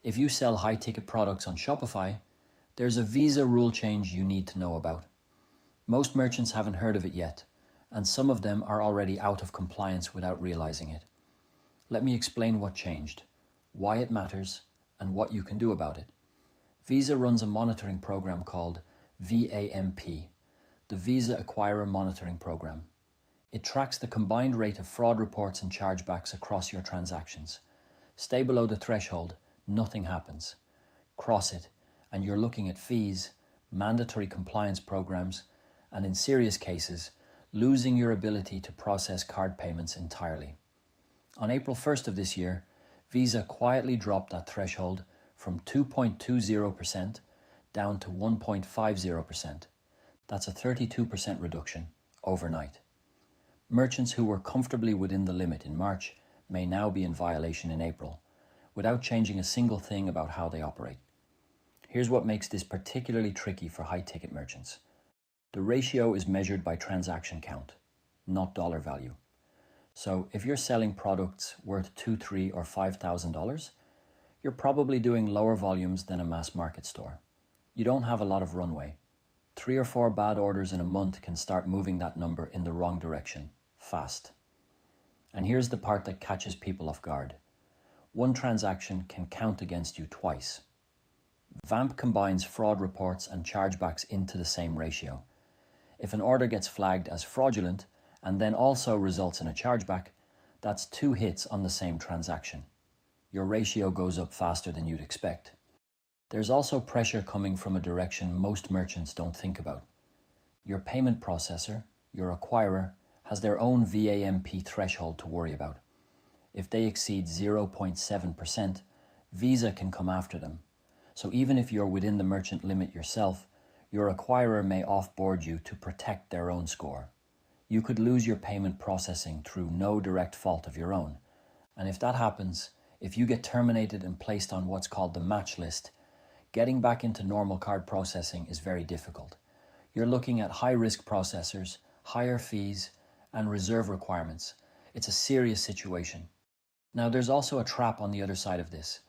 If you sell high-ticket products on Shopify, there's a Visa rule change you need to know about. Most merchants haven't heard of it yet, and some of them are already out of compliance without realizing it. Let me explain what changed, why it matters, and what you can do about it. Visa runs a monitoring program called VAMP, the Visa Acquirer Monitoring Program. It tracks the combined rate of fraud reports and chargebacks across your transactions. Stay below the threshold, nothing happens. Cross it, and you're looking at fees, mandatory compliance programs, and in serious cases, losing your ability to process card payments entirely. On April 1st of this year, Visa quietly dropped that threshold from 2.20% down to 1.50%. That's a 32% reduction overnight. Merchants who were comfortably within the limit in March may now be in violation in April, without changing a single thing about how they operate. Here's what makes this particularly tricky for high-ticket merchants. The ratio is measured by transaction count, not dollar value. So if you're selling products worth $2,000, $3,000, or $5,000, you're probably doing lower volumes than a mass market store. You don't have a lot of runway. 3 or 4 bad orders in a month can start moving that number in the wrong direction, fast. And here's the part that catches people off guard. One transaction can count against you twice. VAMP combines fraud reports and chargebacks into the same ratio. If an order gets flagged as fraudulent and then also results in a chargeback, that's 2 hits on the same transaction. Your ratio goes up faster than you'd expect. There's also pressure coming from a direction most merchants don't think about. Your payment processor, your acquirer, has their own VAMP threshold to worry about. If they exceed 0.7%, Visa can come after them. So even if you're within the merchant limit yourself, your acquirer may offboard you to protect their own score. You could lose your payment processing through no direct fault of your own. And if that happens, if you get terminated and placed on what's called the match list, getting back into normal card processing is very difficult. You're looking at high-risk processors, higher fees, and reserve requirements. It's a serious situation. Now, there's also a trap on the other side of this.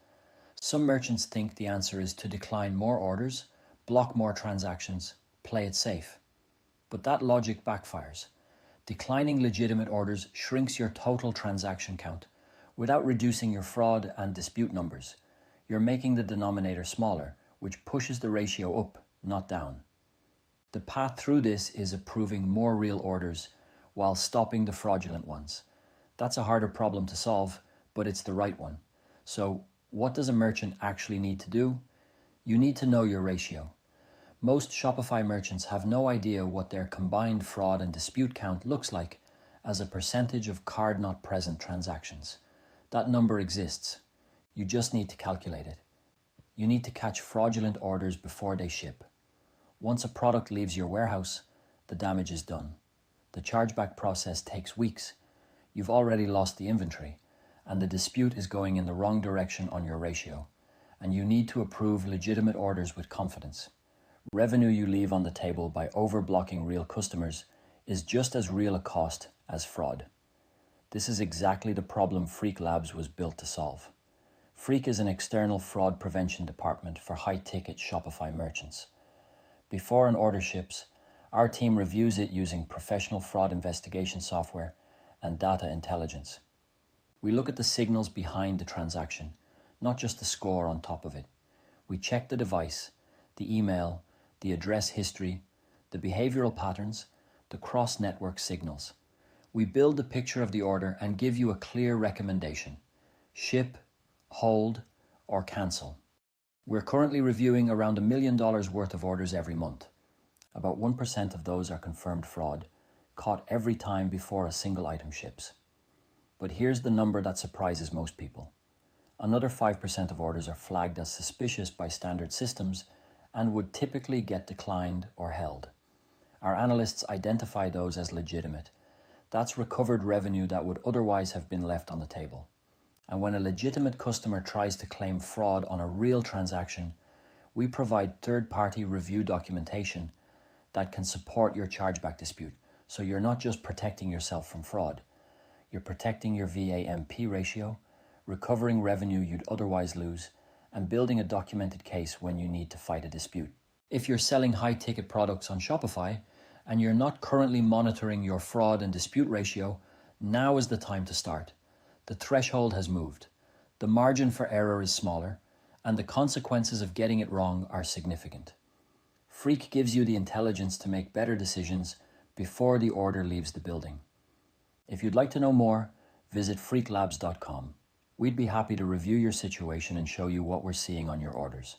Some merchants think the answer is to decline more orders, block more transactions, play it safe. But that logic backfires. Declining legitimate orders shrinks your total transaction count without reducing your fraud and dispute numbers. You're making the denominator smaller, which pushes the ratio up, not down. The path through this is approving more real orders while stopping the fraudulent ones. That's a harder problem to solve, but it's the right one. So, what does a merchant actually need to do? You need to know your ratio. Most Shopify merchants have no idea what their combined fraud and dispute count looks like as a percentage of card not present transactions. That number exists. You just need to calculate it. You need to catch fraudulent orders before they ship. Once a product leaves your warehouse, the damage is done. The chargeback process takes weeks. You've already lost the inventory, and the dispute is going in the wrong direction on your ratio, and you need to approve legitimate orders with confidence. Revenue you leave on the table by overblocking real customers is just as real a cost as fraud. This is exactly the problem Freak Labs was built to solve. Freak is an external fraud prevention department for high-ticket Shopify merchants. Before an order ships, our team reviews it using professional fraud investigation software and data intelligence. We look at the signals behind the transaction, not just the score on top of it. We check the device, the email, the address history, the behavioral patterns, the cross-network signals. We build a picture of the order and give you a clear recommendation: ship, hold, or cancel. We're currently reviewing around $1 million worth of orders every month. About 1% of those are confirmed fraud, caught every time before a single item ships. But here's the number that surprises most people. Another 5% of orders are flagged as suspicious by standard systems and would typically get declined or held. Our analysts identify those as legitimate. That's recovered revenue that would otherwise have been left on the table. And when a legitimate customer tries to claim fraud on a real transaction, we provide third-party review documentation that can support your chargeback dispute. So you're not just protecting yourself from fraud, you're protecting your VAMP ratio, recovering revenue you'd otherwise lose, and building a documented case when you need to fight a dispute. If you're selling high-ticket products on Shopify and you're not currently monitoring your fraud and dispute ratio, now is the time to start. The threshold has moved. The margin for error is smaller, and the consequences of getting it wrong are significant. Freak gives you the intelligence to make better decisions before the order leaves the building. If you'd like to know more, visit freaklabs.com. We'd be happy to review your situation and show you what we're seeing on your orders.